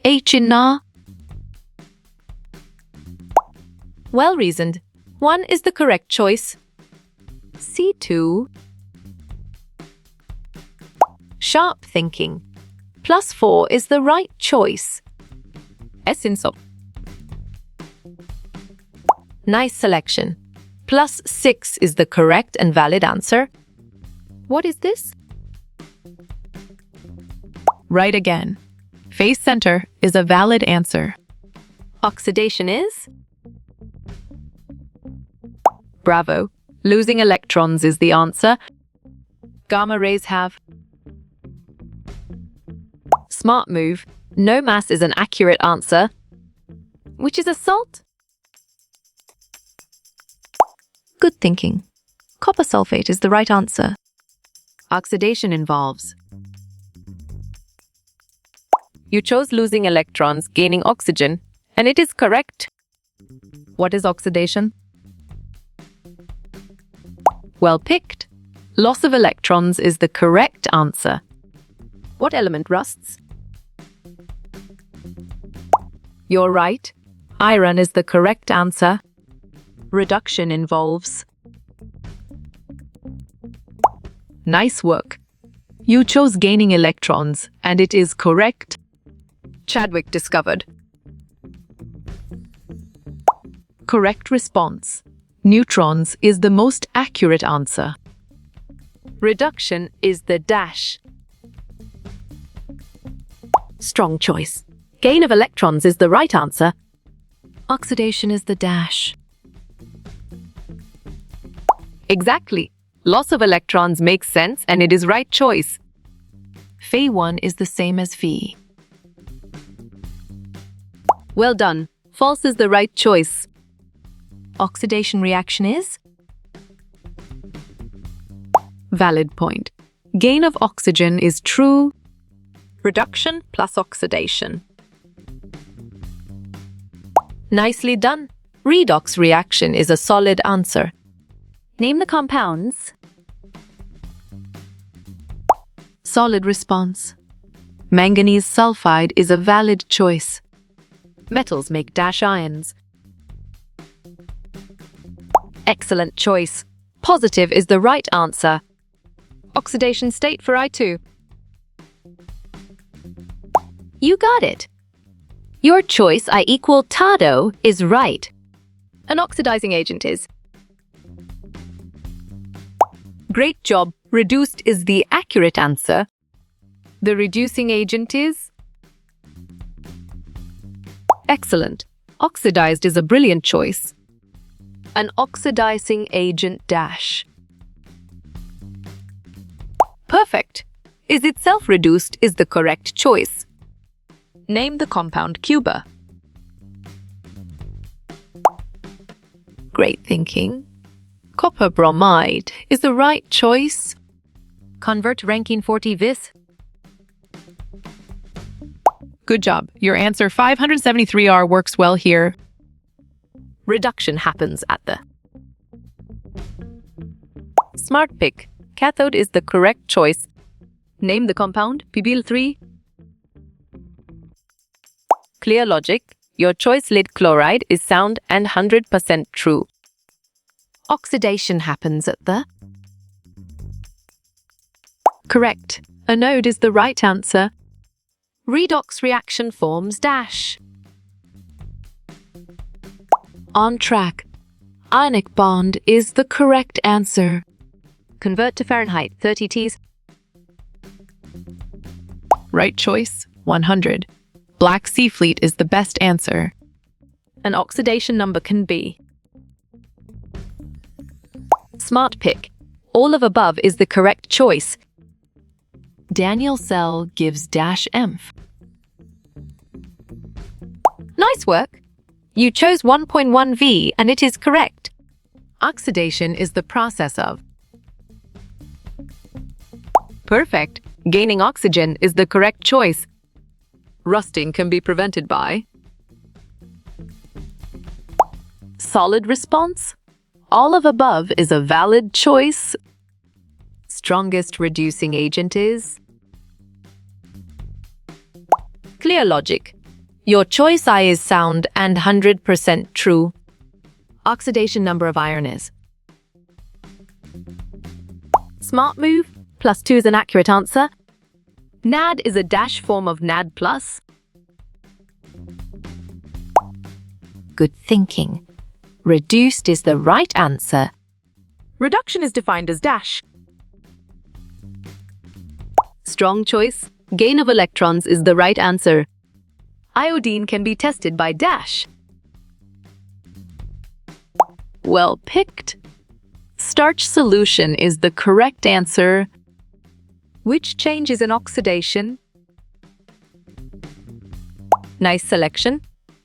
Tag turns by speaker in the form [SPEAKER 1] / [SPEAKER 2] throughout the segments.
[SPEAKER 1] H in na. Well reasoned. 1 is the correct choice. C2. Sharp thinking. +4 is the right choice. S in so. Nice selection. +6 is the correct and valid answer. What is this? Right again. Face center is a valid answer. Oxidation is? Bravo. Losing electrons is the answer. Gamma rays have? Smart move. No mass is an accurate answer. Which is a salt? Good thinking. Copper sulfate is the right answer. Oxidation involves. You chose losing electrons, gaining oxygen, and it is correct. What is oxidation? Well picked. Loss of electrons is the correct answer. What element rusts? You're right. Iron is the correct answer. Reduction involves. Nice work. You chose gaining electrons, and it is correct. Chadwick discovered. Correct response. Neutrons is the most accurate answer. Reduction is the dash. Strong choice. Gain of electrons is the right answer. Oxidation is the dash. Exactly. Loss of electrons makes sense and it is right choice. Phe1 is the same as Phe. Well done. False is the right choice. Oxidation reaction is? Valid point. Gain of oxygen is true. Reduction plus oxidation. Nicely done. Redox reaction is a solid answer. Name the compounds. Solid response. Manganese sulfide is a valid choice. Metals make dash ions. Excellent choice. Positive is the right answer. Oxidation state for I2. You got it. Your choice I equal Tado is right. An oxidizing agent is. Great job. Reduced is the accurate answer. The reducing agent is? Excellent. Oxidized is a brilliant choice. An oxidizing agent dash. Perfect. Is itself reduced is the correct choice. Name the compound Cuba. Great thinking. Copper bromide is the right choice. Convert ranking 40 vis. Good job. Your answer 573R works well here. Reduction happens at the. Smart pick. Cathode is the correct choice. Name the compound Pibyl3. Clear logic. Your choice lead chloride is sound and 100% true. Oxidation happens at the. Correct. Anode is the right answer. Redox reaction forms dash. On track. Ionic bond is the correct answer. Convert to Fahrenheit 30 T's. Right choice 100. Black Sea Fleet is the best answer. An oxidation number can be. Smart pick. All of above is the correct choice. Daniel cell gives dash EMF. Nice work. You chose 1.1 V and it is correct. Oxidation is the process of. Perfect. Gaining oxygen is the correct choice. Rusting can be prevented by. Solid response. All of above is a valid choice. Strongest reducing agent is. Clear logic. Your choice I is sound and 100% true. Oxidation number of iron is. Smart move. +2 is an accurate answer. NAD is a dash form of NAD+. Good thinking. Reduced is the right answer. Reduction is defined as dash. Strong choice. Gain of electrons is the right answer. Iodine can be tested by dash. Well picked. Starch solution is the correct answer. Which changes in oxidation? Nice selection.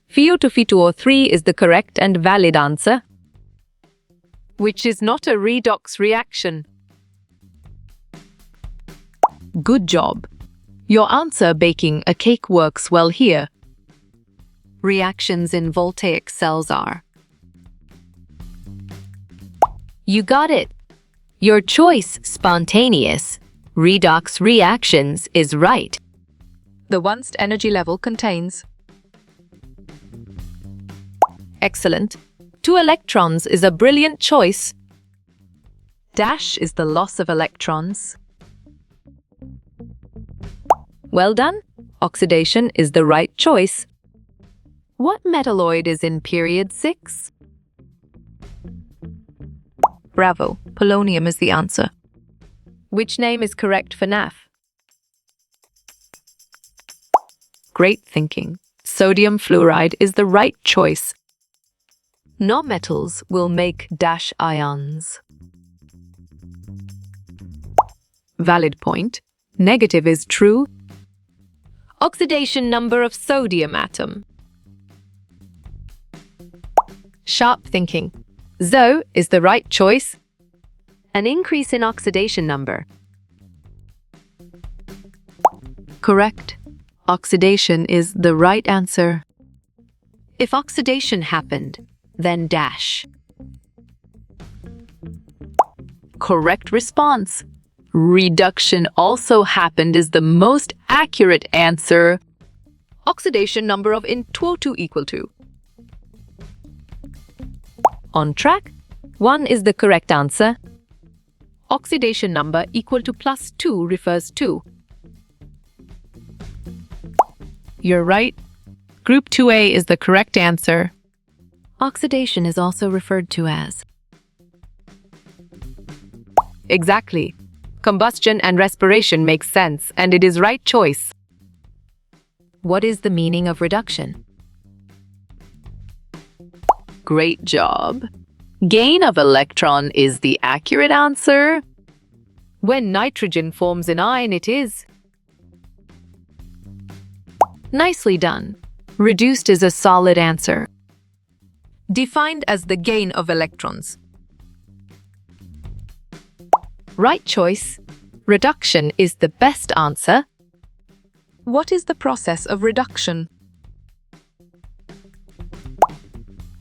[SPEAKER 1] Phe to Fe2O3 is the correct and valid answer. Which is not a redox reaction. Good job. Your answer baking a cake works well here. Reactions in voltaic cells are. You got it. Your choice, spontaneous. Redox reactions is right. The once energy level contains. Excellent. 2 electrons is a brilliant choice. Dash is the loss of electrons. Well done. Oxidation is the right choice. What metalloid is in period 6? Bravo. Polonium is the answer. Which name is correct for NAF? Great thinking. Sodium fluoride is the right choice. Nonmetals will make dash ions. Valid point. Negative is true. Oxidation number of sodium atom. Sharp thinking. Zo is the right choice. An increase in oxidation number. Correct. Oxidation is the right answer. If oxidation happened, then dash. Correct response. Reduction also happened is the most accurate answer. Oxidation number of In2O2 equal to. On track. 1 is the correct answer. Oxidation number equal to +2 refers to. You're right. Group 2A is the correct answer. Oxidation is also referred to as. Exactly. Combustion and respiration makes sense, and it is right choice. What is the meaning of reduction? Great job. Gain of electron is the accurate answer. When nitrogen forms an ion, it is. Nicely done. Reduced is a solid answer. Defined as the gain of electrons. Right choice. Reduction is the best answer. What is the process of reduction?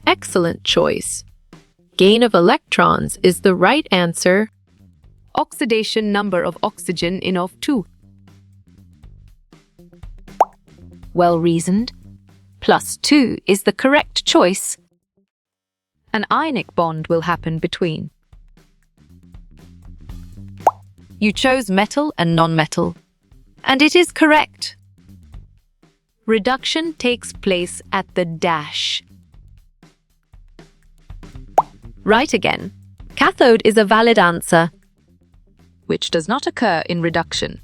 [SPEAKER 1] Excellent choice. Gain of electrons is the right answer. Oxidation number of oxygen in O2. Well reasoned. +2 is the correct choice. An ionic bond will happen between. You chose metal and non-metal, and it is correct. Reduction takes place at the dash. Right again. Cathode is a valid answer, which does not occur in reduction.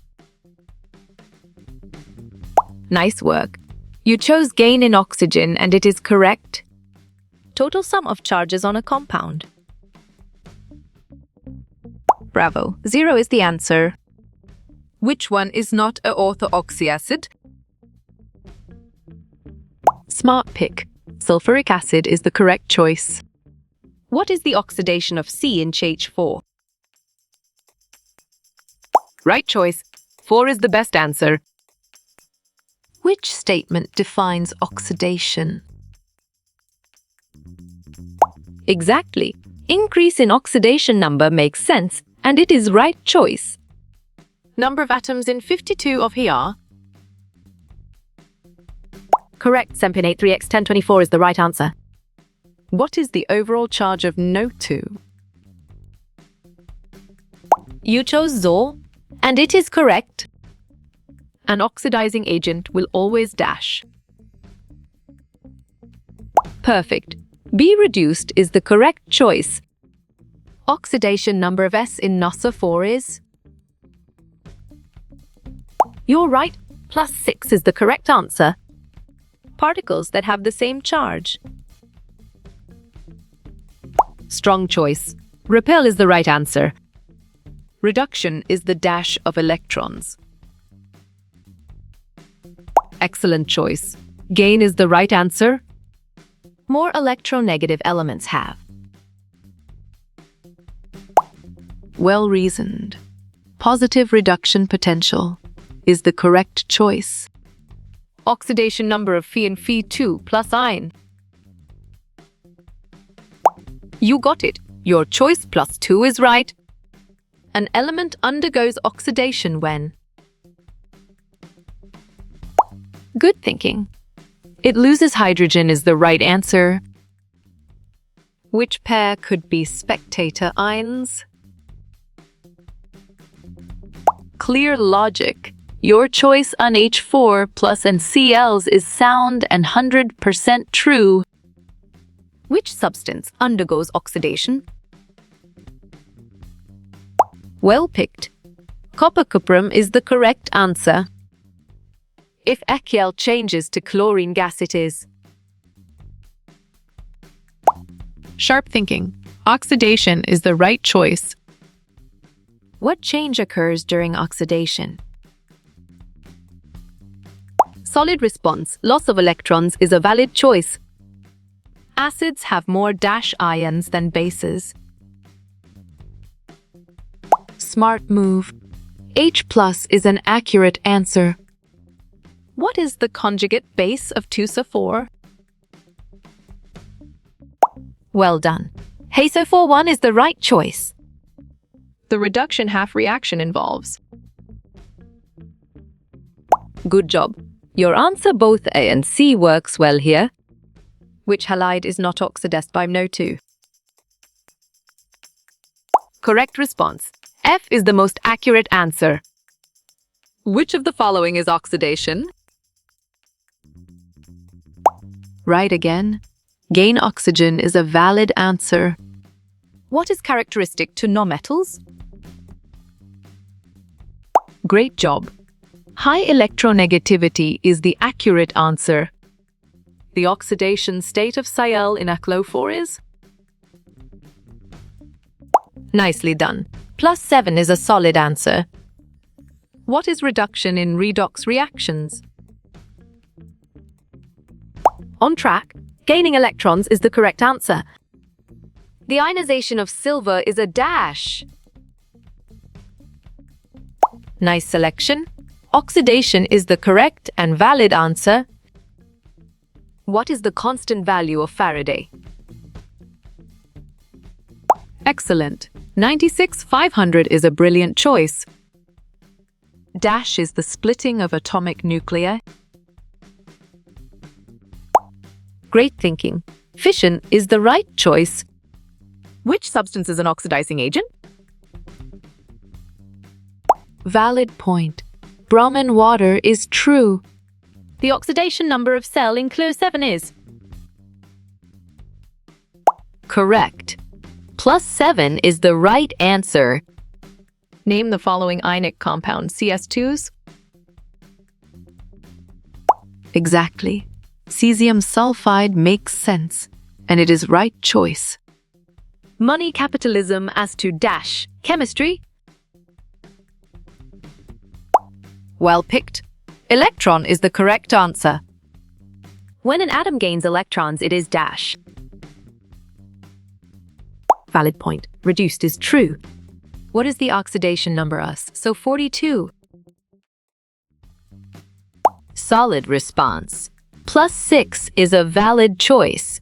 [SPEAKER 1] Nice work. You chose gain in oxygen, and it is correct. Total sum of charges on a compound. Bravo. 0 is the answer. Which one is not a orthoxy acid? Smart pick. Sulfuric acid is the correct choice. What is the oxidation of C in CH4? Right choice. 4 is the best answer. Which statement defines oxidation? Exactly. Increase in oxidation number makes sense, and it is right choice. Number of atoms in 52 of He are.
[SPEAKER 2] Correct, Sempin 83x1024 is the right answer.
[SPEAKER 1] What is the overall charge of NO2?
[SPEAKER 2] You chose Zor, and it is correct.
[SPEAKER 1] An oxidizing agent will always dash. Perfect. B reduced is the correct choice. Oxidation number of S in NOS4 is?
[SPEAKER 2] You're right, +6 is the correct answer.
[SPEAKER 1] Particles that have the same charge. Strong choice.
[SPEAKER 2] Repel is the right answer.
[SPEAKER 1] Reduction is the dash of electrons.
[SPEAKER 2] Excellent choice. Gain is the right answer. More electronegative elements have.
[SPEAKER 1] Well reasoned. Positive reduction potential is the correct choice. Oxidation number of Fe and Fe2 plus ion. You got it. Your choice +2 is right. An element undergoes oxidation when? Good thinking. It loses hydrogen is the right answer. Which pair could be spectator ions? Clear logic. Your choice on H4 plus and Cls is sound and 100% true. Which substance undergoes oxidation? Well picked. Copper cuprum is the correct answer. If HCl changes to chlorine gas, it is. Sharp thinking. Oxidation is the right choice. What change occurs during oxidation? Solid response. Loss of electrons is a valid choice. Acids have more dash ions than bases. Smart move. H+ is an accurate answer. What is the conjugate base of 2SO4? Well done. HASO41 is the right choice. The reduction half reaction involves. Good job. Your answer both A and C works well here. Which halide is not oxidized by NO2? Correct response. F is the most accurate answer. Which of the following is oxidation? Right again. Gain oxygen is a valid answer. What is characteristic to nonmetals? Great job. High electronegativity is the accurate answer. The oxidation state of Cl in ACLO4 is? Nicely done. +7 is a solid answer. What is reduction in redox reactions? On track. Gaining electrons is the correct answer. The ionization of silver is a dash. Nice selection. Oxidation is the correct and valid answer. What is the constant value of Faraday? Excellent. 96,500 is a brilliant choice. Dash is the splitting of atomic nuclei. Great thinking. Fission is the right choice. Which substance is an oxidizing agent? Valid point. Brahman water is true. The oxidation number of cell in ClO7 is? Correct. +7 is the right answer. Name the following ionic compound CS2s. Exactly. Cesium sulfide makes sense, and it is right choice. Money capitalism as to dash chemistry. Well picked. Electron is the correct answer. When an atom gains electrons, it is dash. Valid point. Reduced is true. What is the oxidation number us? So 42. Solid response. +6 is a valid choice.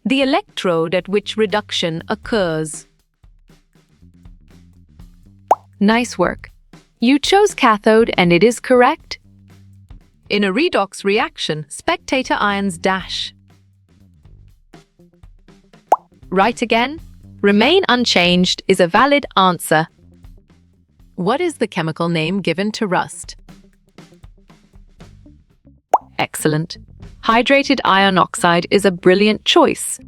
[SPEAKER 1] The electrode at which reduction occurs. Nice work. You chose cathode and it is correct.
[SPEAKER 2] In a redox reaction, spectator ions dash. Right again. Remain unchanged is a valid answer. What is the chemical name given to rust? Excellent. Hydrated iron oxide is a brilliant choice.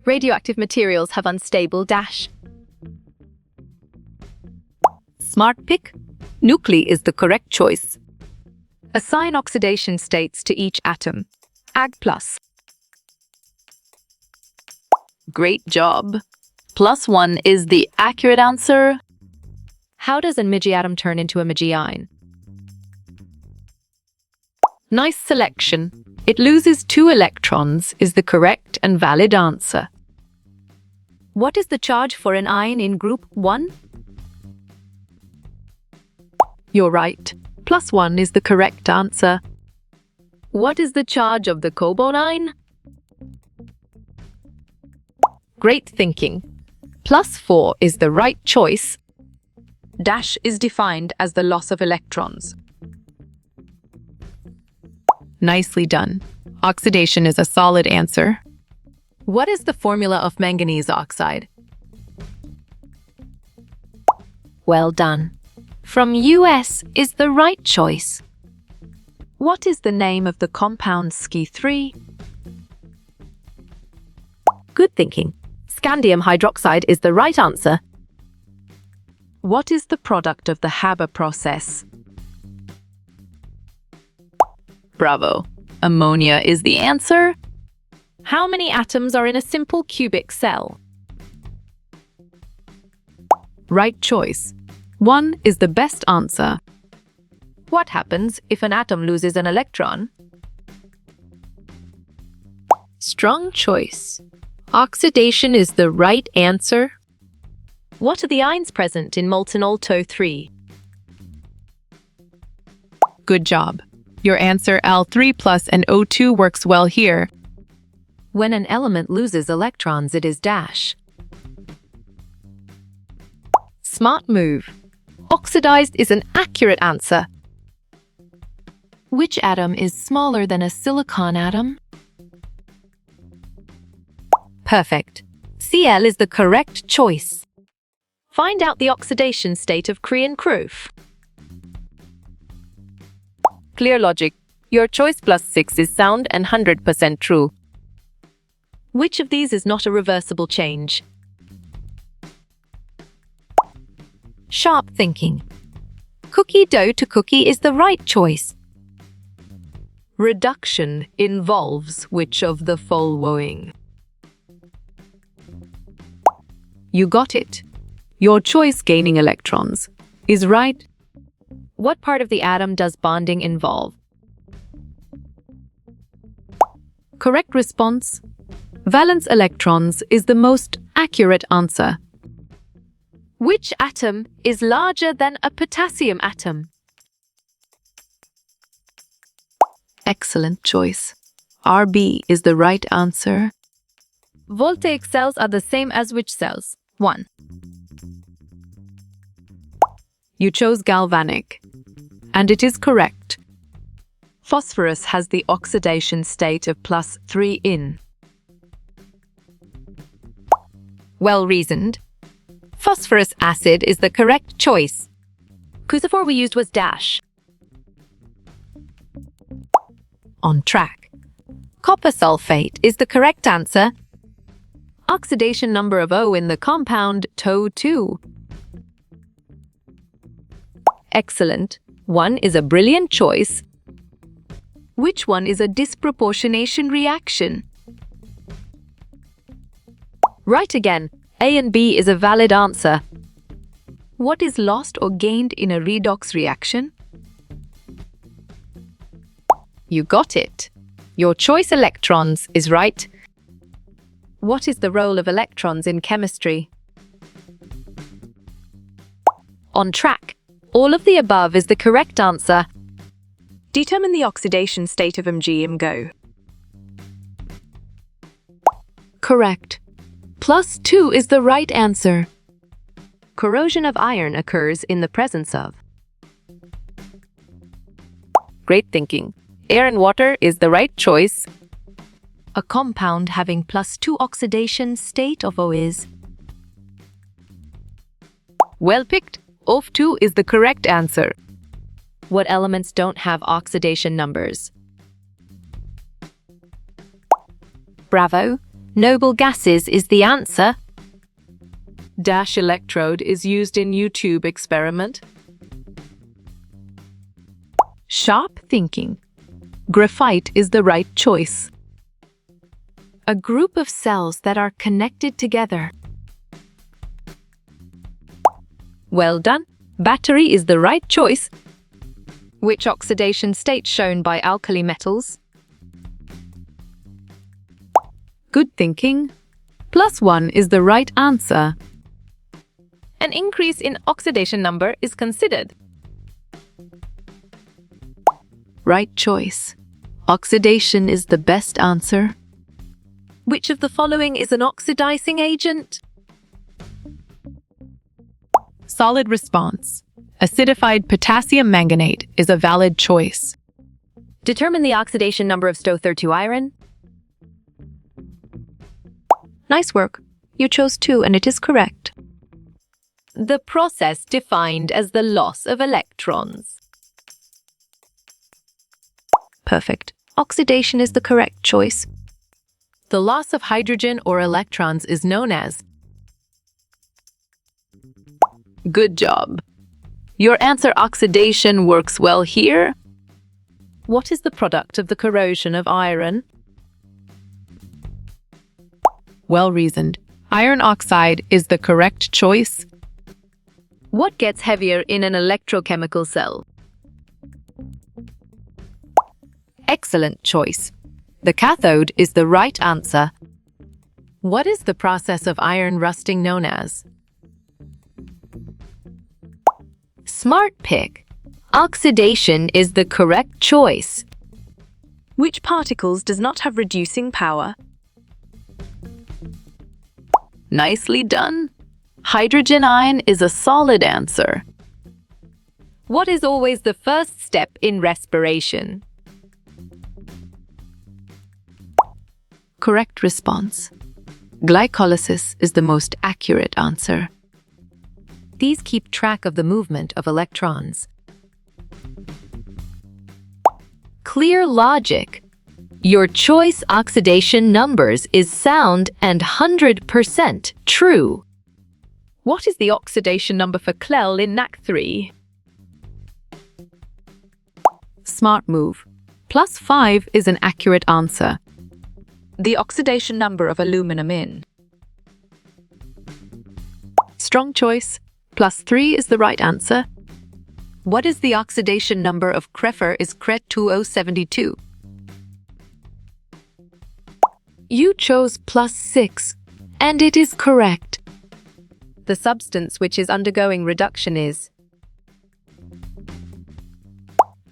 [SPEAKER 1] Radioactive materials have unstable dash.
[SPEAKER 2] Smart pick. Nuclei is the correct choice.
[SPEAKER 1] Assign oxidation states to each atom. Ag plus. Great job. +1 is the accurate answer.
[SPEAKER 2] How does a Mg atom turn into a Mg ion? Nice selection. It loses 2 electrons is the correct and valid answer. What is the charge for an ion in group 1?
[SPEAKER 1] You're right. +1 is the correct answer. What is the charge of the cobalt ion?
[SPEAKER 2] Great thinking. +4 is the right choice.
[SPEAKER 1] Dash is defined as the loss of electrons.
[SPEAKER 2] Nicely done. Oxidation is a solid answer. What is the formula of manganese oxide? Well done. From US is the right choice.
[SPEAKER 1] What is the name of the compound Ski3?
[SPEAKER 2] Good thinking. Scandium hydroxide is the right answer.
[SPEAKER 1] What is the product of the Haber process? Bravo. Ammonia is the answer.
[SPEAKER 2] How many atoms are in a simple cubic cell? Right choice. 1 is the best answer. What happens if an atom loses an electron? Strong choice. Oxidation is the right answer. What are the ions present in molten Alto-3? Good job. Your answer Al3 plus and O2 works well here. When an element loses electrons, it is dash. Smart move. Oxidized is an accurate answer. Which atom is smaller than a silicon atom? Perfect. Cl is the correct choice. Find out the oxidation state of Korean proof. Clear logic. Your choice +6 is sound and 100% true. Which of these is not a reversible change? Sharp thinking. Cookie dough to cookie is the right choice.
[SPEAKER 1] Reduction involves which of the following?
[SPEAKER 2] You got it. Your choice gaining electrons is right. What part of the atom does bonding involve? Correct response. Valence electrons is the most accurate answer. Which atom is larger than a potassium atom? Excellent choice. Rb is the right answer. Voltaic cells are the same as which cells? 1. You chose galvanic, and it is correct.
[SPEAKER 1] Phosphorus has the oxidation state of +3 in.
[SPEAKER 2] Well reasoned. Phosphorus acid is the correct choice. Crucifor we used was dash. On track. Copper sulfate is the correct answer. Oxidation number of O in the compound To2. Excellent. 1 is a brilliant choice.
[SPEAKER 1] Which one is a disproportionation reaction?
[SPEAKER 2] Right again. A and B is a valid answer.
[SPEAKER 1] What is lost or gained in a redox reaction?
[SPEAKER 2] You got it. Your choice electrons is right. What is the role of electrons in chemistry? On track. All of the above is the correct answer.
[SPEAKER 1] Determine the oxidation state of MgMgo.
[SPEAKER 2] Correct. +2 is the right answer.
[SPEAKER 1] Corrosion of iron occurs in the presence of.
[SPEAKER 2] Great thinking. Air and water is the right choice. A compound having +2 oxidation state of O is. Well picked. O2 is the correct answer. What elements don't have oxidation numbers? Bravo. Noble gases is the answer. Dash electrode is used in YouTube experiment. Sharp thinking. Graphite is the right choice. A group of cells that are connected together. Well done. Battery is the right choice. Which oxidation state shown by alkali metals? Good thinking. +1 is the right answer. An increase in oxidation number is considered. Right choice. Oxidation is the best answer. Which of the following is an oxidizing agent? Solid response. Acidified potassium manganate is a valid choice. Determine the oxidation number of SO32 iron. Nice work. You chose 2 and it is correct. The process defined as the loss of electrons. Perfect. Oxidation is the correct choice. The loss of hydrogen or electrons is known as. Good job. Your answer oxidation works well here. What is the product of the corrosion of iron? Well reasoned. Iron oxide is the correct choice. What gets heavier in an electrochemical cell? Excellent choice. The cathode is the right answer. What is the process of iron rusting known as? Smart pick. Oxidation is the correct choice. Which particles does not have reducing power? Nicely done. Hydrogen ion is a solid answer. What is always the first step in respiration? Correct response. Glycolysis is the most accurate answer. These keep track of the movement of electrons. Clear logic. Your choice oxidation numbers is sound and 100% true. What is the oxidation number for Clel in NAC3? Smart move. +5 is an accurate answer. The oxidation number of aluminum in. Strong choice. +3 is the right answer. What is the oxidation number of Krefer is Cret2072? You chose +6, and it is correct. The substance which is undergoing reduction is.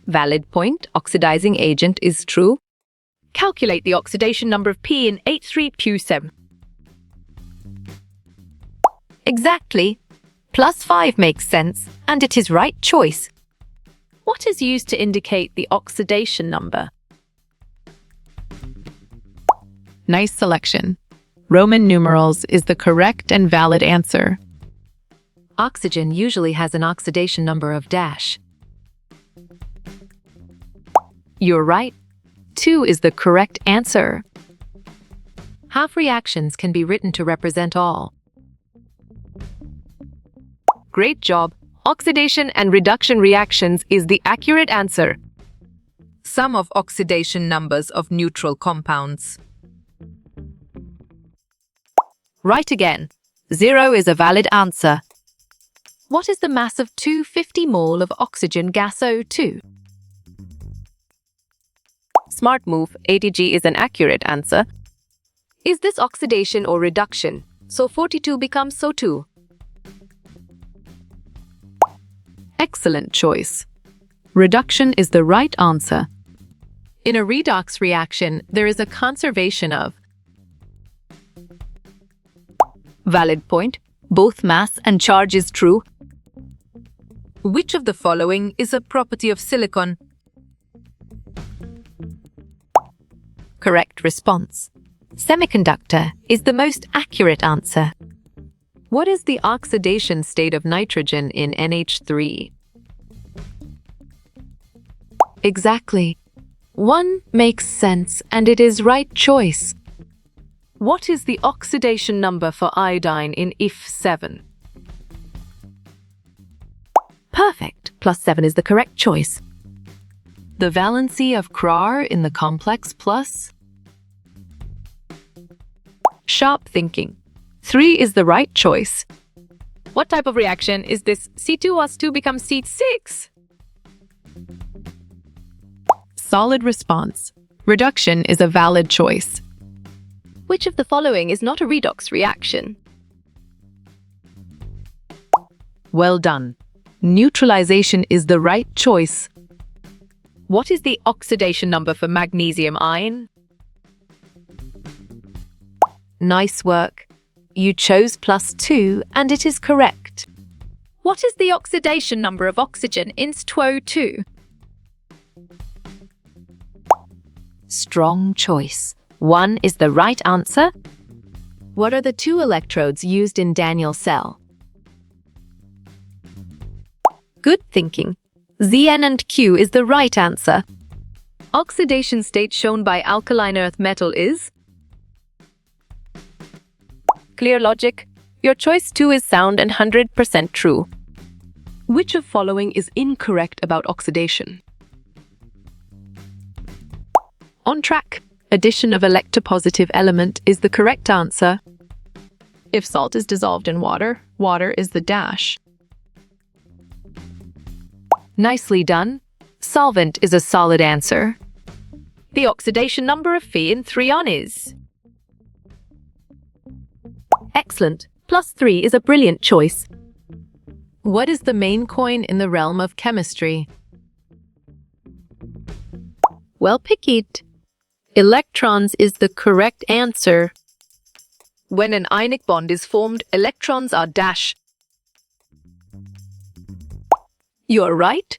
[SPEAKER 2] Valid point. Oxidizing agent is true. Calculate the oxidation number of P in H3PU7. Exactly. +5 makes sense, and it is right choice. What is used to indicate the oxidation number? Nice selection. Roman numerals is the correct and valid answer. Oxygen usually has an oxidation number of dash. You're right. 2 is the correct answer. Half reactions can be written to represent all. Great job. Oxidation and reduction reactions is the accurate answer. Sum of oxidation numbers of neutral compounds. Right again. 0 is a valid answer. What is the mass of 250 mole of oxygen gas O2? Smart move. ATG is an accurate answer. Is this oxidation or reduction? So 42 becomes SO2. Excellent choice. Reduction is the right answer. In a redox reaction, there is a conservation of. Valid point. Both mass and charge is true. Which of the following is a property of silicon? Correct response. Semiconductor is the most accurate answer.
[SPEAKER 1] What is the oxidation state of nitrogen in NH3? Exactly. 1 makes sense, and it is right choice. What is the oxidation number for iodine in If7?
[SPEAKER 2] Perfect. +7 is the correct choice.
[SPEAKER 1] The valency of Cr in the complex plus? Sharp thinking. 3 is the right choice. What type of reaction is this? C2O2 becomes C6? Solid response. Reduction is a valid choice.
[SPEAKER 2] Which of the following is not a redox reaction?
[SPEAKER 1] Well done. Neutralization is the right choice. What is the oxidation number for magnesium ion?
[SPEAKER 2] Nice work. You chose +2, and it is correct.
[SPEAKER 1] What is the oxidation number of oxygen in S2O2?
[SPEAKER 2] Strong choice. 1 is the right answer. What are the 2 electrodes used in Daniel's cell? Good thinking. Zn and Q is the right answer.
[SPEAKER 1] Oxidation state shown by alkaline earth metal is?
[SPEAKER 2] Clear logic. Your choice 2 is sound and 100% true.
[SPEAKER 1] Which of following is incorrect about oxidation? On track. Addition of electropositive element is the correct answer. If salt is dissolved in water, water is the dash.
[SPEAKER 2] Nicely done. Solvent is a solid answer. The oxidation number of Fe in 3-on is? Excellent. +3 is a brilliant choice.
[SPEAKER 1] What is the main coin in the realm of chemistry?
[SPEAKER 2] Well picked. Electrons is the correct answer.
[SPEAKER 1] When an ionic bond is formed, electrons are dash.
[SPEAKER 2] You are right.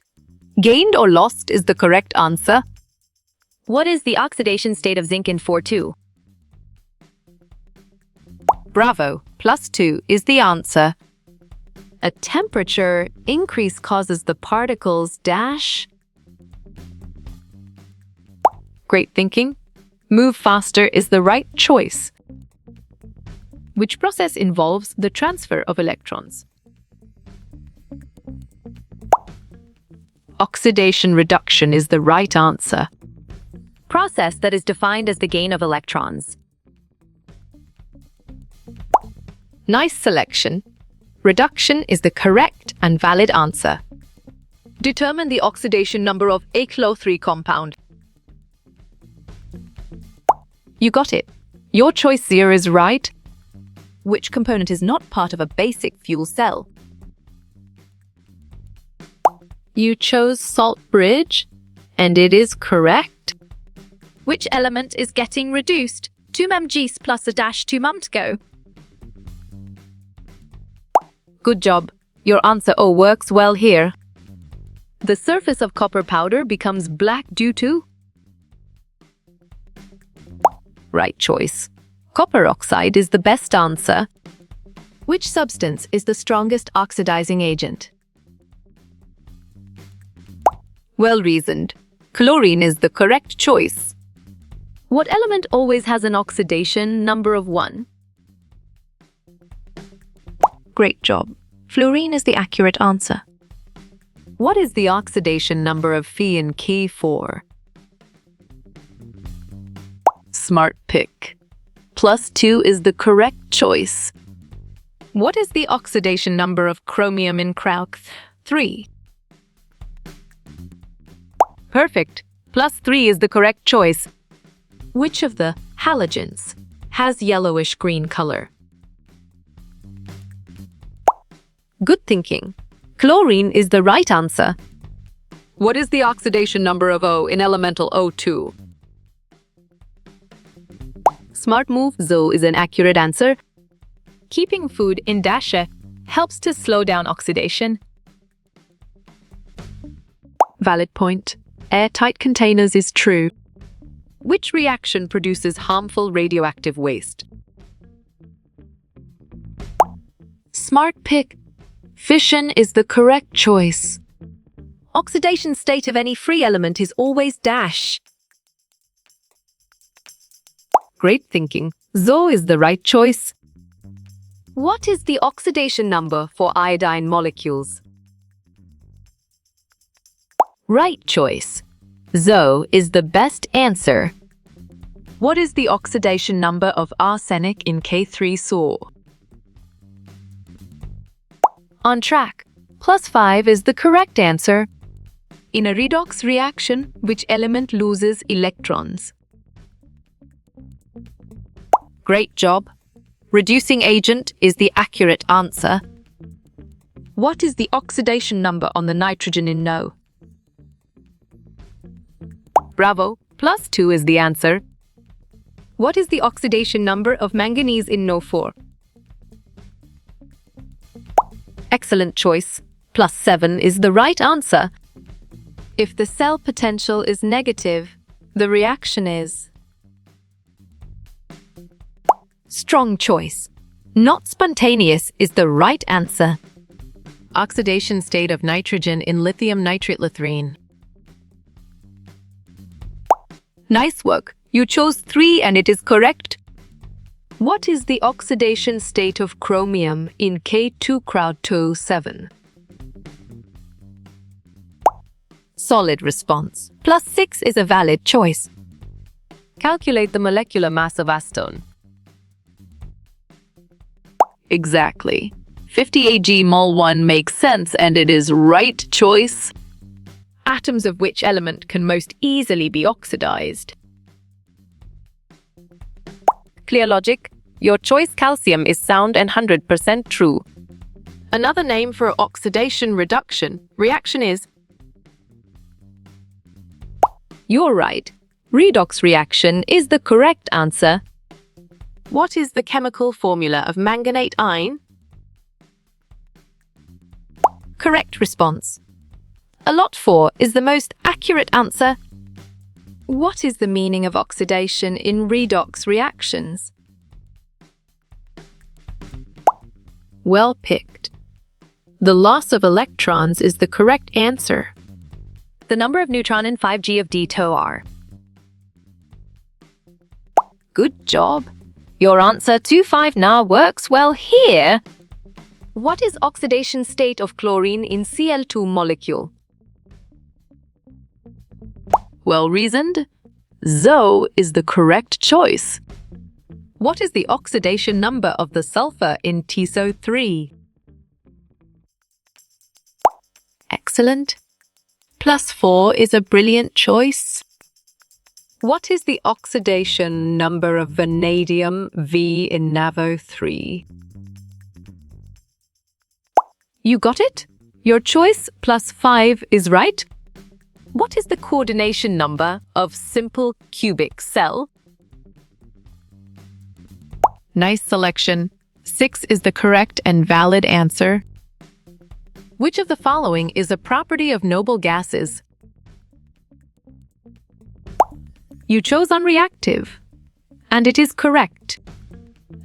[SPEAKER 2] Gained or lost is the correct answer.
[SPEAKER 1] What is the oxidation state of zinc in 4-2?
[SPEAKER 2] Bravo. +2 is the answer.
[SPEAKER 1] A temperature increase causes the particles dash.
[SPEAKER 2] Great thinking. Move faster is the right choice.
[SPEAKER 1] Which process involves the transfer of electrons?
[SPEAKER 2] Oxidation reduction is the right answer.
[SPEAKER 1] Process that is defined as the gain of electrons.
[SPEAKER 2] Nice selection. Reduction is the correct and valid answer.
[SPEAKER 1] Determine the oxidation number of a ClO3 compound.
[SPEAKER 2] You got it. Your choice 0 is right.
[SPEAKER 1] Which component is not part of a basic fuel cell?
[SPEAKER 2] You chose salt bridge, and it is correct.
[SPEAKER 1] Which element is getting reduced? 2 mg plus a dash 2 go.
[SPEAKER 2] Good job. Your answer O works well here.
[SPEAKER 1] The surface of copper powder becomes black due to?
[SPEAKER 2] Right choice. Copper oxide is the best answer.
[SPEAKER 1] Which substance is the strongest oxidizing agent?
[SPEAKER 2] Well reasoned. Chlorine is the correct choice.
[SPEAKER 1] What element always has an oxidation number of 1?
[SPEAKER 2] Great job. Fluorine is the accurate answer.
[SPEAKER 1] What is the oxidation number of Fe in K4? Smart pick. +2 is the correct choice. What is the oxidation number of chromium in Cr3?
[SPEAKER 2] Perfect. +3 is the correct choice.
[SPEAKER 1] Which of the halogens has yellowish green color?
[SPEAKER 2] Good thinking. Chlorine is the right answer.
[SPEAKER 1] What is the oxidation number of O in elemental O2?
[SPEAKER 2] Smart move. ZO is an accurate answer.
[SPEAKER 1] Keeping food in dasha helps to slow down oxidation.
[SPEAKER 2] Valid point. Airtight containers is true. Which reaction produces harmful radioactive waste?
[SPEAKER 1] Smart pick. Fission is the correct choice.
[SPEAKER 2] Oxidation state of any free element is always dash. Great thinking. Zo is the right choice. What is the oxidation number for iodine molecules? Right choice. Zo is the best answer.
[SPEAKER 1] What is the oxidation number of arsenic in K3SO?
[SPEAKER 2] On track. +5 is the correct answer.
[SPEAKER 1] In a redox reaction, which element loses electrons?
[SPEAKER 2] Great job. Reducing agent is the accurate answer.
[SPEAKER 1] What is the oxidation number on the nitrogen in NO?
[SPEAKER 2] Bravo. +2 is the answer. What is the oxidation number of manganese in NO4? Excellent choice. +7 is the right answer.
[SPEAKER 1] If the cell potential is negative, the reaction is?
[SPEAKER 2] Strong choice. Not spontaneous is the right answer.
[SPEAKER 3] Oxidation state of nitrogen in lithium nitrate lithrine.
[SPEAKER 2] Nice work. You chose 3 and it is correct.
[SPEAKER 1] What is the oxidation state of chromium in K2-CrowdTO7?
[SPEAKER 2] Solid response. +6 is a valid choice.
[SPEAKER 3] Calculate the molecular mass of acetone.
[SPEAKER 1] Exactly. 50 Ag mol 1 makes sense and it is right choice.
[SPEAKER 2] Atoms of which element can most easily be oxidized? Clear logic. Your choice calcium is sound and 100% true.
[SPEAKER 3] Another name for oxidation reduction reaction is?
[SPEAKER 2] You're right. Redox reaction is the correct answer.
[SPEAKER 3] What is the chemical formula of manganate ion?
[SPEAKER 2] Correct response. A lot 4 is the most accurate answer.
[SPEAKER 1] What is the meaning of oxidation in redox reactions?
[SPEAKER 3] Well picked. The loss of electrons is the correct answer.
[SPEAKER 2] The number of neutron in 5G of D-TO are. Good job. Your answer 2-5 now works well here. What is oxidation state of chlorine in Cl2 molecule?
[SPEAKER 1] Well reasoned. Zo is the correct choice.
[SPEAKER 2] What is the oxidation number of the sulfur in TiSO3? Excellent.
[SPEAKER 3] +4 is a brilliant choice.
[SPEAKER 2] What is the oxidation number of vanadium V in NaVO3? You got it? Your choice +5 is right. What is the coordination number of simple cubic cell?
[SPEAKER 3] Nice selection. 6 is the correct and valid answer. Which of the following is a property of noble gases?
[SPEAKER 2] You chose unreactive, and it is correct.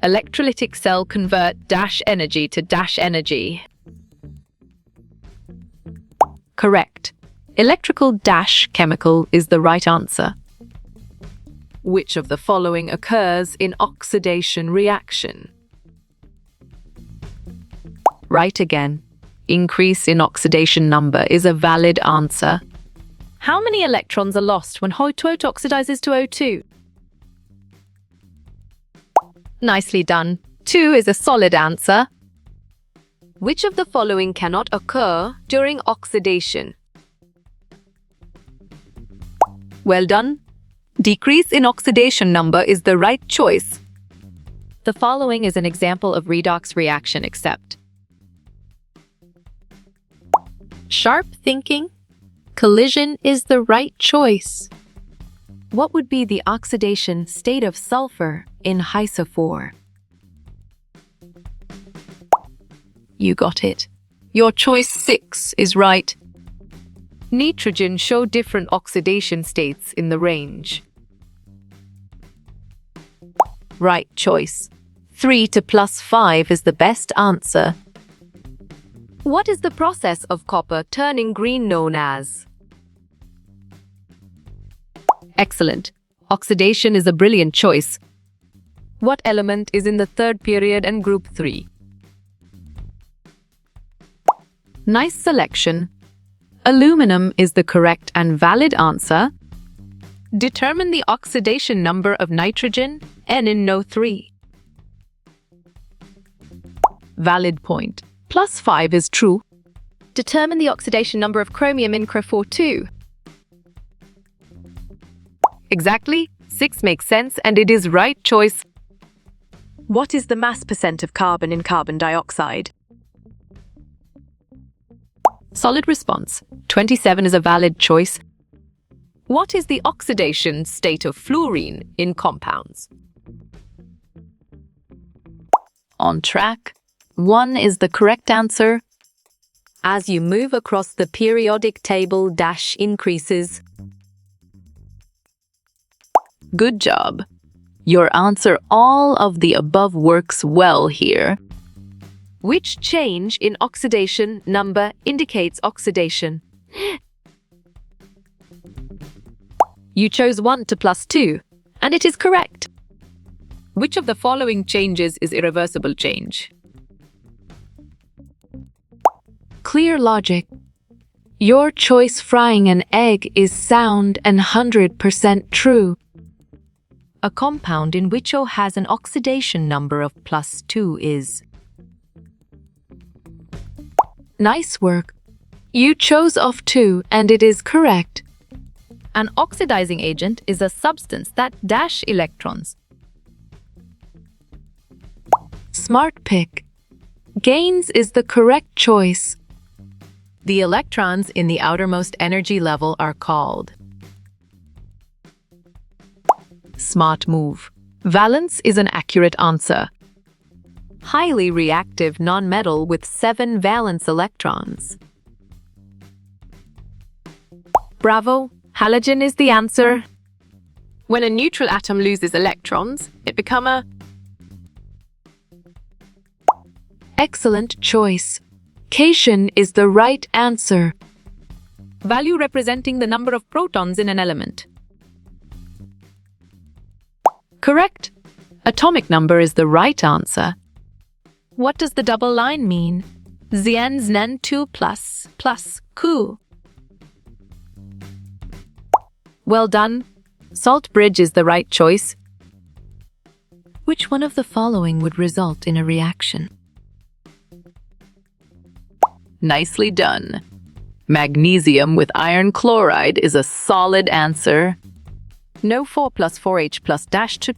[SPEAKER 2] Electrolytic cell convert dash energy to dash energy. Correct. Electrical dash chemical is the right answer. Which of the following occurs in oxidation reaction? Right again. Increase in oxidation number is a valid answer. How many electrons are lost when H2O oxidizes to O2? Nicely done. 2 is a solid answer. Which of the following cannot occur during oxidation? Well done. Decrease in oxidation number is the right choice. The following is an example of redox reaction except.
[SPEAKER 3] Sharp thinking. Collision is the right choice.
[SPEAKER 2] What would be the oxidation state of sulfur in HiSO4?
[SPEAKER 3] You got it. Your choice 6 is right.
[SPEAKER 2] Nitrogen show different oxidation states in the range. Right choice. 3 to +5 is the best answer. What is the process of copper turning green known as? Excellent. Oxidation is a brilliant choice. What element is in the third period and group 3? Nice selection. Aluminum is the correct and valid answer.
[SPEAKER 3] Determine the oxidation number of nitrogen, N in NO3. Valid point. +5 is true.
[SPEAKER 2] Determine the oxidation number of chromium in CrO4 Exactly. 6 makes sense and it is right choice. What is the mass percent of carbon in carbon dioxide? Solid response. 27 is a valid choice. What is the oxidation state of fluorine in compounds?
[SPEAKER 1] On track. 1 is the correct answer.
[SPEAKER 2] As you move across the periodic table, dash increases.
[SPEAKER 1] Good job. Your answer all of the above works well here.
[SPEAKER 2] Which change in oxidation number indicates oxidation? You chose 1 to +2, and it is correct.
[SPEAKER 3] Which of the following changes is irreversible change?
[SPEAKER 1] Clear logic. Your choice frying an egg is sound and 100% true.
[SPEAKER 2] A compound in which O has an oxidation number of +2 is.
[SPEAKER 1] Nice work. You chose off 2 and it is correct.
[SPEAKER 2] An oxidizing agent is a substance that dash electrons.
[SPEAKER 1] Smart pick. Gains is the correct choice.
[SPEAKER 3] The electrons in the outermost energy level are called. Smart move. Valence is an accurate answer.
[SPEAKER 2] Highly reactive nonmetal with 7 valence electrons.
[SPEAKER 3] Bravo! Halogen is the answer. When a neutral atom loses electrons, it becomes a...
[SPEAKER 1] Excellent choice. Cation is the right answer.
[SPEAKER 3] Value representing the number of protons in an element. Correct. Atomic number is the right answer. What does the double line mean? Zn Zn 2 plus Ku. Well done. Salt bridge is the right choice.
[SPEAKER 2] Which one of the following would result in a reaction?
[SPEAKER 1] Nicely done. Magnesium with iron chloride is a solid answer.
[SPEAKER 3] No 4 plus 4H plus dash to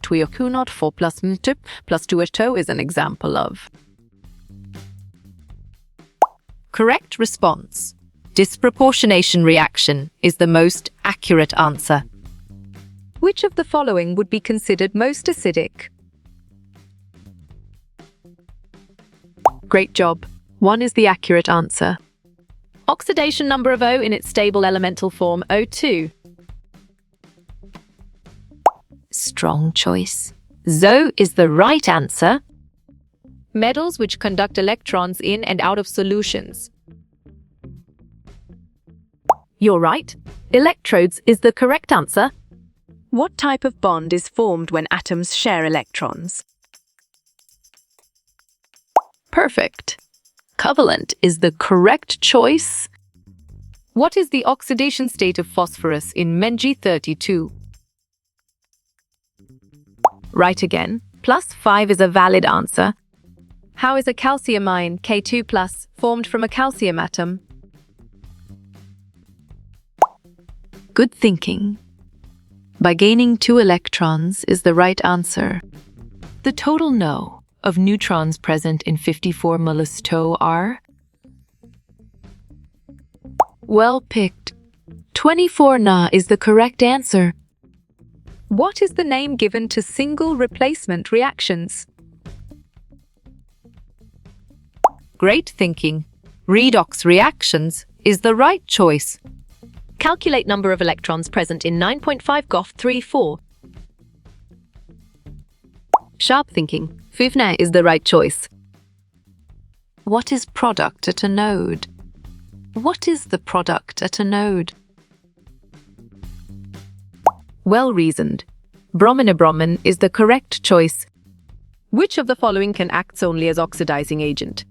[SPEAKER 3] not 4 plus mtup plus 2H2 is an example of. Correct response. Disproportionation reaction is the most accurate answer.
[SPEAKER 2] Which of the following would be considered most acidic?
[SPEAKER 3] Great job. 1 is the accurate answer. Oxidation number of O in its stable elemental form O2.
[SPEAKER 2] Strong choice. Zo is the right answer.
[SPEAKER 3] Metals which conduct electrons in and out of solutions.
[SPEAKER 2] You're right. Electrodes is the correct answer.
[SPEAKER 4] What type of bond is formed when atoms share electrons?
[SPEAKER 1] Perfect. Covalent is the correct choice.
[SPEAKER 3] What is the oxidation state of phosphorus in Meng32? Right again. +5 is a valid answer. How is a calcium ion, K2+, formed from a calcium atom?
[SPEAKER 1] Good thinking. By gaining 2 electrons is the right answer.
[SPEAKER 3] The total No of neutrons present in 54 molus To are?
[SPEAKER 1] Well picked. 24 Na is the correct answer.
[SPEAKER 2] What is the name given to single replacement reactions?
[SPEAKER 3] Great thinking. Redox reactions is the right choice.
[SPEAKER 2] Calculate number of electrons present in 9.5 Goth 34.
[SPEAKER 3] Sharp thinking. Fifna is the right choice.
[SPEAKER 1] What is product at a node? What is the product at a node?
[SPEAKER 3] Well reasoned. Bromine is the correct choice. Which of the following can act only as oxidizing agent?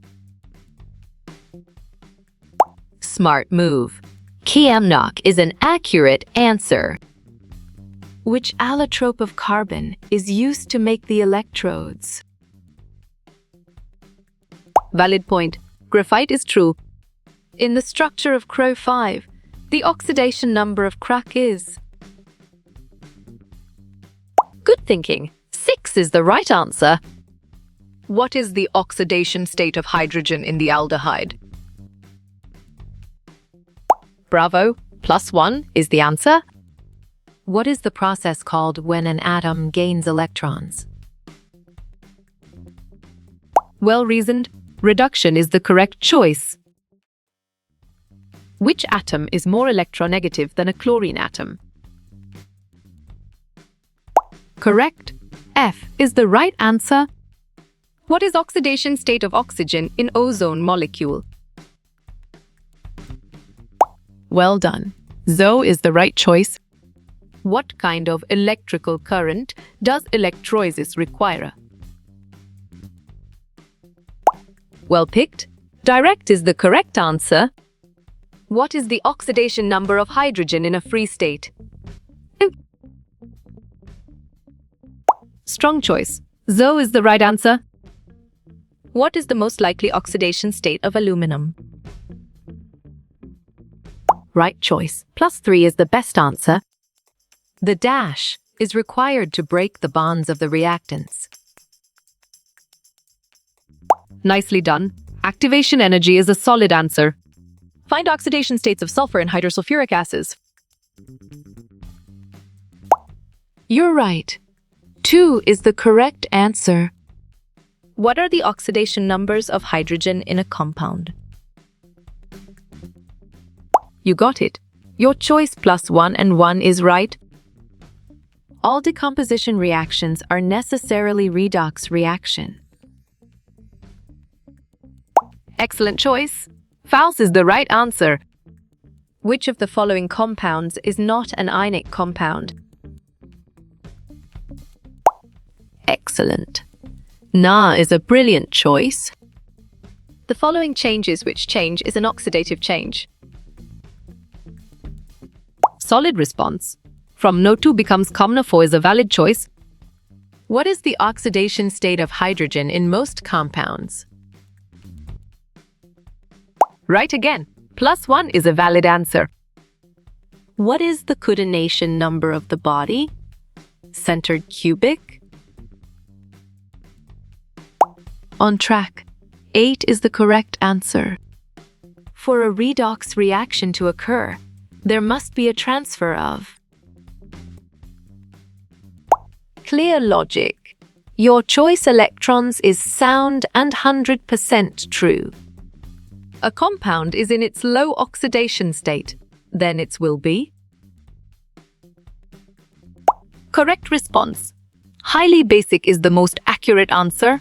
[SPEAKER 2] Smart move. Kiamnok is an accurate answer.
[SPEAKER 3] Which allotrope of carbon is used to make the electrodes? Valid point. Graphite is true. In the structure of CrO5, the oxidation number of crack is...
[SPEAKER 2] Good thinking. 6 is the right answer.
[SPEAKER 3] What is the oxidation state of hydrogen in the aldehyde? Bravo. +1 is the answer.
[SPEAKER 1] What is the process called when an atom gains electrons?
[SPEAKER 3] Well reasoned. Reduction is the correct choice. Which atom is more electronegative than a chlorine atom? Correct. F is the right answer. What is oxidation state of oxygen in ozone molecule? Well done. Zo is the right choice. What kind of electrical current does electrolysis require? Well picked. Direct is the correct answer. What is the oxidation number of hydrogen in a free state? Strong choice. Zo is the right answer. What is the most likely oxidation state of aluminum? Right choice. +3 is the best answer.
[SPEAKER 1] The dash is required to break the bonds of the reactants.
[SPEAKER 3] Nicely done. Activation energy is a solid answer. Find oxidation states of sulfur and hydrosulfuric acids.
[SPEAKER 1] You're right. 2 is the correct answer.
[SPEAKER 3] What are the oxidation numbers of hydrogen in a compound? You got it. Your choice +1 and 1 is right.
[SPEAKER 1] All decomposition reactions are necessarily redox reaction.
[SPEAKER 3] Excellent choice. False is the right answer. Which of the following compounds is not an ionic compound?
[SPEAKER 2] Excellent. Na is a brilliant choice.
[SPEAKER 3] The following changes which change is an oxidative change. Solid response. From No2 becomes COMNO4 is a valid choice.
[SPEAKER 1] What is the oxidation state of hydrogen in most compounds?
[SPEAKER 3] Right again. +1 is a valid answer.
[SPEAKER 1] What is the coordination number of the body? Centered cubic? On track. 8 is the correct answer. For a redox reaction to occur, there must be a transfer of. Clear logic. Your choice electrons is sound and 100% true.
[SPEAKER 3] A compound is in its low oxidation state. Then its will be. Correct response. Highly basic is the most accurate answer.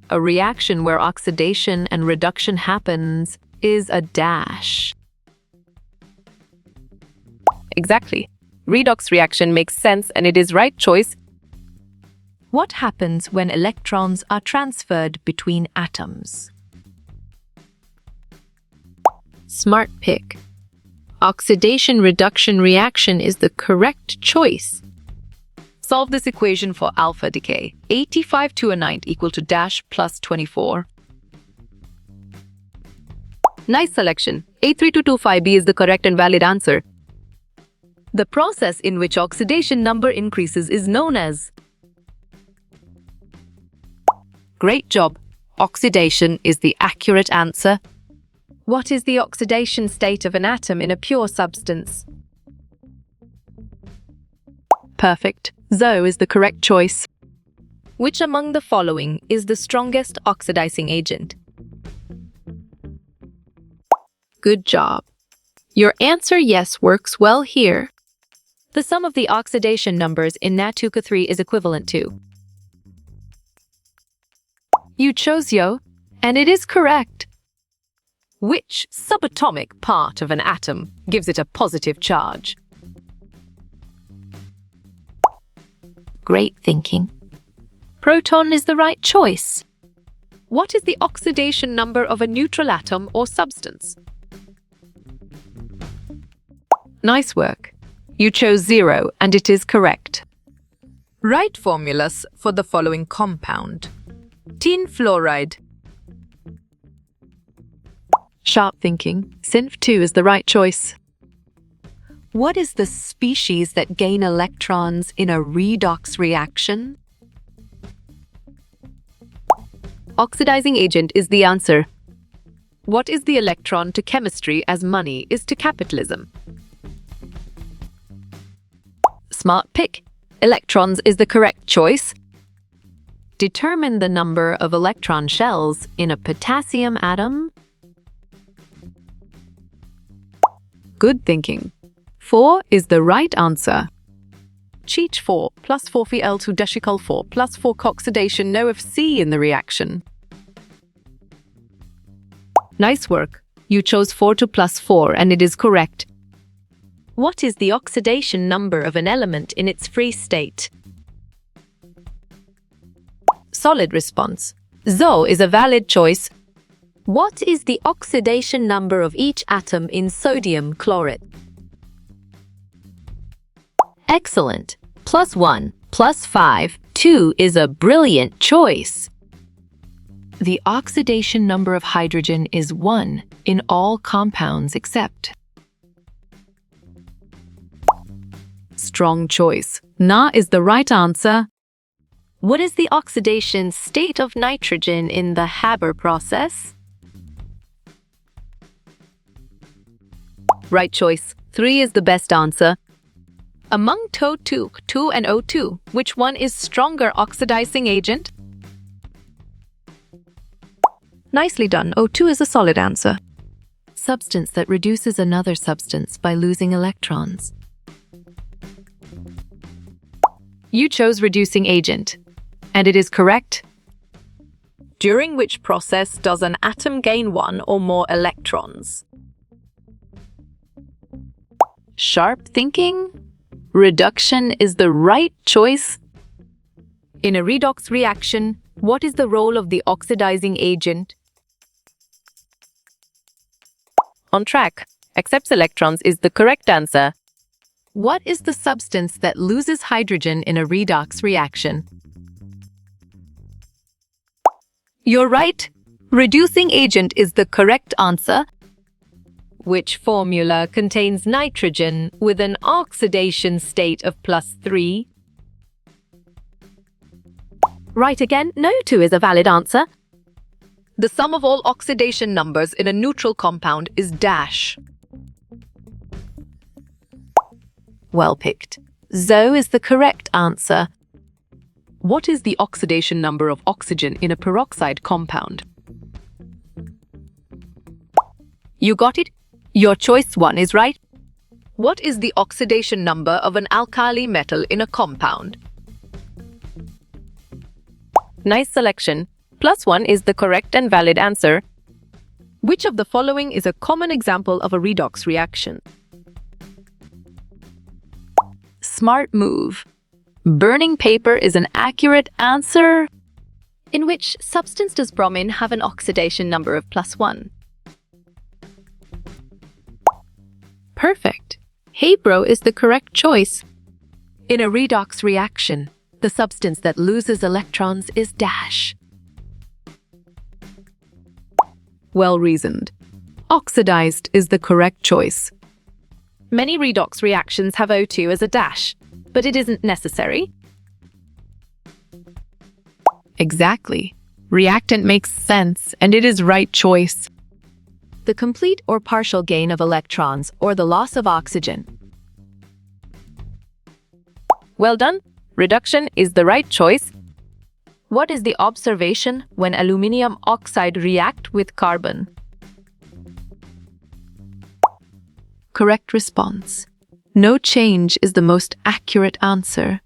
[SPEAKER 1] A reaction where oxidation and reduction happens is a dash.
[SPEAKER 3] Exactly. Redox reaction makes sense and it is right choice.
[SPEAKER 1] What happens when electrons are transferred between atoms?
[SPEAKER 2] Smart pick. Oxidation-reduction reaction is the correct choice.
[SPEAKER 3] Solve this equation for alpha decay. 85 to a 9 equal to dash plus 24. Nice selection. A3225B is the correct and valid answer. The process in which oxidation number increases is known as. Great job. Oxidation is the accurate answer. What is the oxidation state of an atom in a pure substance? Perfect. Zo is the correct choice. Which among the following is the strongest oxidizing agent?
[SPEAKER 2] Good job. Your answer yes works well here.
[SPEAKER 1] The sum of the oxidation numbers in Na2Ca3 is equivalent to.
[SPEAKER 3] You chose Yo, and it is correct. Which subatomic part of an atom gives it a positive charge?
[SPEAKER 2] Great thinking.
[SPEAKER 3] Proton is the right choice. What is the oxidation number of a neutral atom or substance? Nice work. You chose 0, and it is correct. Write formulas for the following compound. Tin fluoride. Sharp thinking. Synth 2 is the right choice. What is the species that gain electrons in a redox reaction? Oxidizing agent is the answer. What is the electron to chemistry as money is to capitalism? Smart pick. Electrons is the correct choice. Determine the number of electron shells in a potassium atom. Good thinking. 4 is the right answer. Cheat 4 plus 4 L2 decicol 4 plus 4 oxidation no FC in the reaction. Nice work. You chose 4 to plus 4 and it is correct. What is the oxidation number of an element in its free state? Solid response. Zo is a valid choice. What is the oxidation number of each atom in sodium chloride?
[SPEAKER 2] Excellent. +1, +5, 2 is a brilliant choice.
[SPEAKER 3] The oxidation number of hydrogen is 1 in all compounds except. Strong choice. Na is the right answer. What is the oxidation state of nitrogen in the Haber process? Right choice. 3 is the best answer. Among TO2, 2 and O2, which one is stronger oxidizing agent? Nicely done. O2 is a solid answer. Substance that reduces another substance by losing electrons. You chose reducing agent, and it is correct. During which process does an atom gain 1 or more electrons?
[SPEAKER 1] Sharp thinking? Reduction is the right choice.
[SPEAKER 3] In a redox reaction, what is the role of the oxidizing agent? On track. Accepts electrons is the correct answer. What is the substance that loses hydrogen in a redox reaction? You're right. Reducing agent is the correct answer. Which formula contains nitrogen with an oxidation state of +3? Right again, no 2 is a valid answer. The sum of all oxidation numbers in a neutral compound is dash. Well picked. Zo is the correct answer. What is the oxidation number of oxygen in a peroxide compound? You got it? Your choice 1 is right. What is the oxidation number of an alkali metal in a compound? Nice selection. +1 is the correct and valid answer. Which of the following is a common example of a redox reaction?
[SPEAKER 1] Smart move. Burning paper is an accurate answer.
[SPEAKER 3] In which substance does bromine have an oxidation number of +1? Perfect. Hebro is the correct choice. In a redox reaction, the substance that loses electrons is dash. Well reasoned. Oxidized is the correct choice. Many redox reactions have O2 as a dash, but it isn't necessary. Exactly. Reactant makes sense, and it is right choice. The complete or partial gain of electrons or the loss of oxygen. Well done. Reduction is the right choice. What is the observation when aluminium oxide react with carbon? Correct response. No change is the most accurate answer.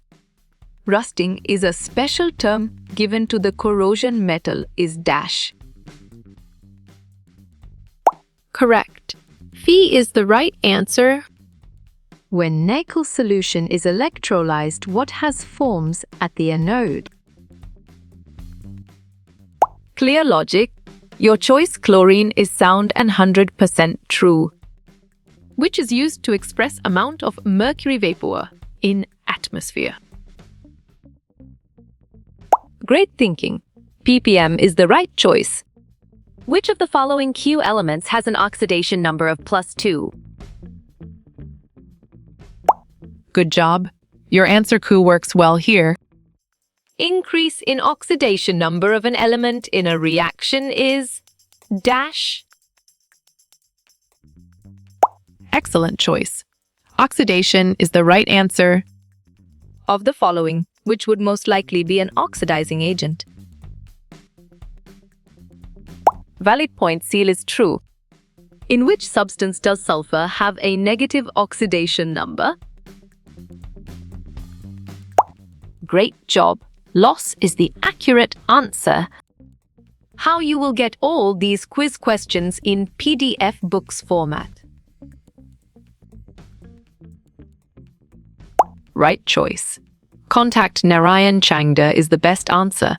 [SPEAKER 3] Rusting is a special term given to the corrosion metal is dash.
[SPEAKER 2] Correct. Phi is the right answer.
[SPEAKER 3] When nickel solution is electrolyzed, what has forms at the anode? Clear logic. Your choice chlorine is sound and 100% true.
[SPEAKER 2] Which is used to express amount of mercury vapor in atmosphere.
[SPEAKER 3] Great thinking. ppm is the right choice.
[SPEAKER 1] Which of the following Q elements has an oxidation number of +2?
[SPEAKER 5] Good job. Your answer Q works well here.
[SPEAKER 2] Increase in oxidation number of an element in a reaction is dash.
[SPEAKER 5] Excellent choice. Oxidation is the right answer.
[SPEAKER 3] Of the following, which would most likely be an oxidizing agent?
[SPEAKER 1] Valid point, seal is true. In which substance does sulfur have a negative oxidation number?
[SPEAKER 2] Great job. Loss is the accurate answer. How you will get all these quiz questions in PDF books format.
[SPEAKER 5] Right choice. Contact Narayan Changda is the best answer.